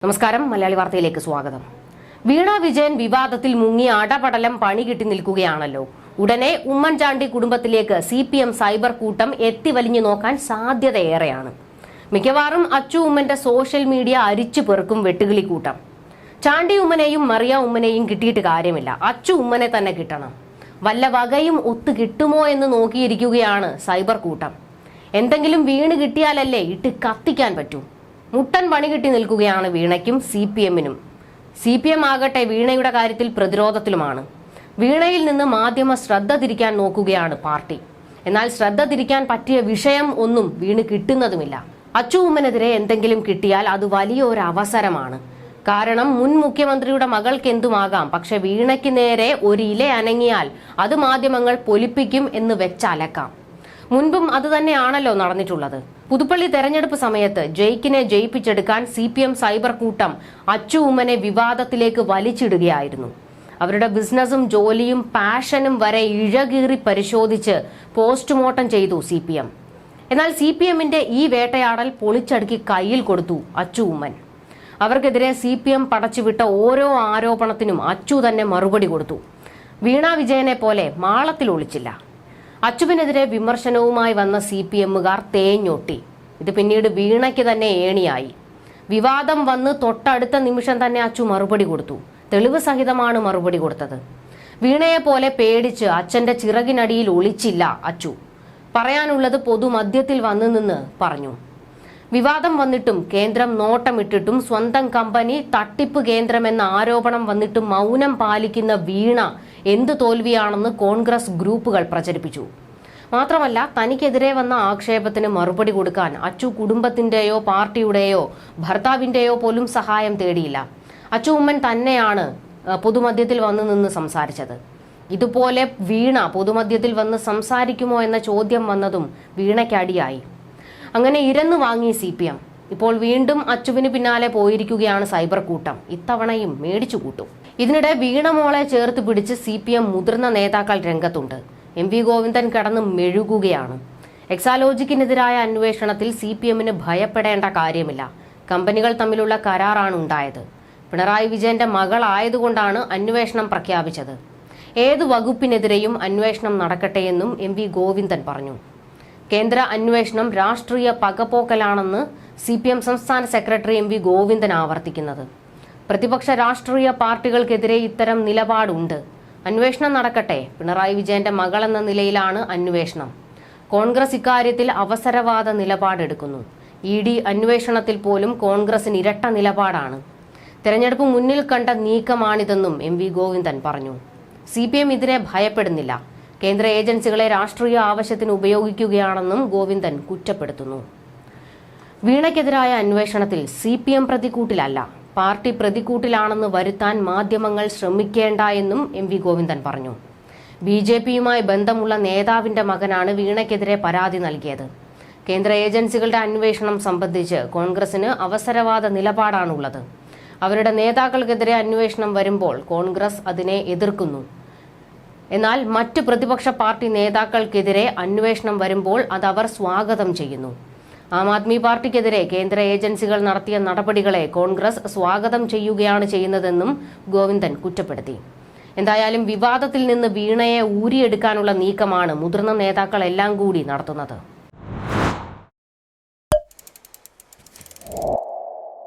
നമസ്കാരം, മലയാളി വാർത്തയിലേക്ക് സ്വാഗതം. വീണ വിജയൻ വിവാദത്തിൽ മുങ്ങി അടപടലം പണി കിട്ടി നിൽക്കുകയാണല്ലോ. ഉടനെ ഉമ്മൻചാണ്ടി കുടുംബത്തിലേക്ക് CPM സൈബർ കൂട്ടം എത്തിവലിഞ്ഞു നോക്കാൻ സാധ്യതയേറെയാണ്. മിക്കവാറും അച്ചു ഉമ്മന്റെ സോഷ്യൽ മീഡിയ അരിച്ചു പെറുക്കും വെട്ടുകിളി കൂട്ടം. ചാണ്ടി ഉമ്മനെയും മറിയ ഉമ്മനെയും കിട്ടിയിട്ട് കാര്യമില്ല, അച്ചു ഉമ്മനെ തന്നെ കിട്ടണം. വല്ല വകയും ഒത്തു കിട്ടുമോ എന്ന് നോക്കിയിരിക്കുകയാണ് സൈബർ കൂട്ടം. എന്തെങ്കിലും വീണ് കിട്ടിയാലല്ലേ ഇട്ട് കത്തിക്കാൻ പറ്റൂ. മുട്ടൻ പണി കിട്ടി നിൽക്കുകയാണ് വീണയ്ക്കും CPM-നും. CPM ആകട്ടെ വീണയുടെ കാര്യത്തിൽ പ്രതിരോധത്തിലുമാണ്. വീണയിൽ നിന്ന് മാധ്യമ ശ്രദ്ധ തിരിക്കാൻ നോക്കുകയാണ് പാർട്ടി. എന്നാൽ ശ്രദ്ധ തിരിക്കാൻ പറ്റിയ വിഷയം ഒന്നും വീണ് കിട്ടുന്നതുമില്ല. അച്ചു ഉമ്മനെതിരെ എന്തെങ്കിലും കിട്ടിയാൽ അത് വലിയൊരു അവസരമാണ്. കാരണം മുൻ മുഖ്യമന്ത്രിയുടെ മകൾക്ക് എന്തുമാകാം, പക്ഷെ വീണയ്ക്ക് നേരെ ഒരു ഇല അനങ്ങിയാൽ അത് മാധ്യമങ്ങൾ പൊലിപ്പിക്കും എന്ന് വെച്ചലക്കാം. മുൻപും അതുതന്നെയാണല്ലോ നടന്നിട്ടുള്ളത്. പുതുപ്പള്ളി തെരഞ്ഞെടുപ്പ് സമയത്ത് ജയിക്കിനെ ജയിപ്പിച്ചെടുക്കാൻ CPM സൈബർ കൂട്ടം അച്ചു ഉമ്മനെ വിവാദത്തിലേക്ക് വലിച്ചിടുകയായിരുന്നു. അവരുടെ ബിസിനസ്സും ജോലിയും പാഷനും വരെ ഇഴകീറി പരിശോധിച്ച് പോസ്റ്റ്മോർട്ടം ചെയ്തു CPM. എന്നാൽ CPM-ന്റെ ഈ വേട്ടയാടൽ പൊളിച്ചടുക്കി കയ്യിൽ കൊടുത്തു അച്ചു ഉമ്മൻ. അവർക്കെതിരെ CPM പടച്ചുവിട്ട ഓരോ ആരോപണത്തിനും അച്ചു തന്നെ മറുപടി കൊടുത്തു. വീണ വിജയനെ പോലെ മാളത്തിൽ ഒളിച്ചില്ല. അച്ചുവിനെതിരെ വിമർശനവുമായി വന്ന CPM-കാർ തേഞ്ഞൊട്ടി. ഇത് പിന്നീട് വീണയ്ക്ക് തന്നെ ഏണിയായി. വിവാദം വന്ന് തൊട്ടടുത്ത നിമിഷം തന്നെ അച്ചു മറുപടി കൊടുത്തു. തെളിവ് സഹിതമാണ് മറുപടി കൊടുത്തത്. വീണയെ പോലെ പേടിച്ച് അച്ഛന്റെ ചിറകിനടിയിൽ ഒളിച്ചില്ല അച്ചു. പറയാനുള്ളത് പൊതുമധ്യത്തിൽ വന്നു നിന്ന് പറഞ്ഞു. വിവാദം വന്നിട്ടും കേന്ദ്രം നോട്ടമിട്ടിട്ടും സ്വന്തം കമ്പനി തട്ടിപ്പ് കേന്ദ്രമെന്ന ആരോപണം വന്നിട്ടും മൗനം പാലിക്കുന്ന വീണ എന്ത് തോൽവിയാണെന്ന് കോൺഗ്രസ് ഗ്രൂപ്പുകൾ പ്രചരിപ്പിച്ചു. മാത്രമല്ല, തനിക്കെതിരെ വന്ന ആക്ഷേപത്തിന് മറുപടി കൊടുക്കാൻ അച്ചു കുടുംബത്തിന്റെയോ പാർട്ടിയുടെയോ ഭർത്താവിന്റെയോ പോലും സഹായം തേടിയില്ല. അച്ചു ഉമ്മൻ തന്നെയാണ് പൊതുമധ്യത്തിൽ വന്നു നിന്ന് സംസാരിച്ചത്. ഇതുപോലെ വീണ പൊതുമധ്യത്തിൽ വന്ന് സംസാരിക്കുമോ എന്ന ചോദ്യം വന്നതും വീണയ്ക്കടിയായി. അങ്ങനെ ഇരന്നു വാങ്ങി CPM. ഇപ്പോൾ വീണ്ടും അച്ചുവിന് പിന്നാലെ പോയിരിക്കുകയാണ് സൈബർ കൂട്ടം. ഇത്തവണയും മേടിച്ചു കൂട്ടും. ഇതിനിടെ വീണ മോളെ ചേർത്ത് പിടിച്ച് CPM മുതിർന്ന നേതാക്കൾ രംഗത്തുണ്ട്. MV ഗോവിന്ദൻ കടന്ന് മെഴുകുകയാണ്. എക്സാലോജിക്കിനെതിരായ അന്വേഷണത്തിൽ CPM-ന് ഭയപ്പെടേണ്ട കാര്യമില്ല. കമ്പനികൾ തമ്മിലുള്ള കരാറാണ് ഉണ്ടായത്. പിണറായി വിജയന്റെ മകളായതുകൊണ്ടാണ് അന്വേഷണം പ്രഖ്യാപിച്ചത്. ഏതു വകുപ്പിനെതിരെയും അന്വേഷണം നടക്കട്ടെയെന്നും MV ഗോവിന്ദൻ പറഞ്ഞു. കേന്ദ്ര അന്വേഷണം രാഷ്ട്രീയ പകപോക്കലാണെന്ന് CPM സംസ്ഥാന സെക്രട്ടറി MV ഗോവിന്ദൻ ആവർത്തിക്കുന്നത്. പ്രതിപക്ഷ രാഷ്ട്രീയ പാർട്ടികൾക്കെതിരെ ഇത്തരം നിലപാടുണ്ട്. അന്വേഷണം നടക്കട്ടെ. പിണറായി വിജയന്റെ മകളെന്ന നിലയിലാണ് അന്വേഷണം. കോൺഗ്രസ് ഇക്കാര്യത്തിൽ അവസരവാദ നിലപാടെടുക്കുന്നു. ED അന്വേഷണത്തിൽ പോലും കോൺഗ്രസിന് ഇരട്ട നിലപാടാണ്. തെരഞ്ഞെടുപ്പ് മുന്നിൽ കണ്ട നീക്കമാണിതെന്നും MV ഗോവിന്ദൻ പറഞ്ഞു. CPM ഇതിനെ ഭയപ്പെടുന്നില്ല. കേന്ദ്ര ഏജൻസികളെ രാഷ്ട്രീയ ആവശ്യത്തിന് ഉപയോഗിക്കുകയാണെന്നും ഗോവിന്ദൻ കുറ്റപ്പെടുത്തുന്നു. വീണയ്ക്കെതിരായ അന്വേഷണത്തിൽ CPM പ്രതിക്കൂട്ടിലല്ല, പാർട്ടി പ്രതിക്കൂട്ടിലാണെന്ന് വരുത്താൻ മാധ്യമങ്ങൾ ശ്രമിക്കേണ്ട എന്നും MV ഗോവിന്ദൻ പറഞ്ഞു. BJP-യുമായി ബന്ധമുള്ള നേതാവിന്റെ മകനാണ് വീണയ്ക്കെതിരെ പരാതി നൽകിയത്. കേന്ദ്ര ഏജൻസികളുടെ അന്വേഷണം സംബന്ധിച്ച് കോൺഗ്രസിന് അവസരവാദ നിലപാടാണുള്ളത്. അവരുടെ നേതാക്കൾക്കെതിരെ അന്വേഷണം വരുമ്പോൾ കോൺഗ്രസ് അതിനെ എതിർക്കുന്നു. എന്നാൽ മറ്റ് പ്രതിപക്ഷ പാർട്ടി നേതാക്കൾക്കെതിരെ അന്വേഷണം വരുമ്പോൾ അത് അവർ സ്വാഗതം ചെയ്യുന്നു. ആം ആദ്മി പാർട്ടിക്കെതിരെ കേന്ദ്ര ഏജൻസികൾ നടത്തിയ നടപടികളെ കോൺഗ്രസ് സ്വാഗതം ചെയ്യുകയാണ് ചെയ്യുന്നതെന്നും ഗോവിന്ദൻ കുറ്റപ്പെടുത്തി. എന്തായാലും വിവാദത്തിൽ നിന്ന് വീണയെ ഊരിയെടുക്കാനുള്ള നീക്കമാണ് മുതിർന്ന നേതാക്കളെല്ലാം കൂടി നടത്തുന്നത്.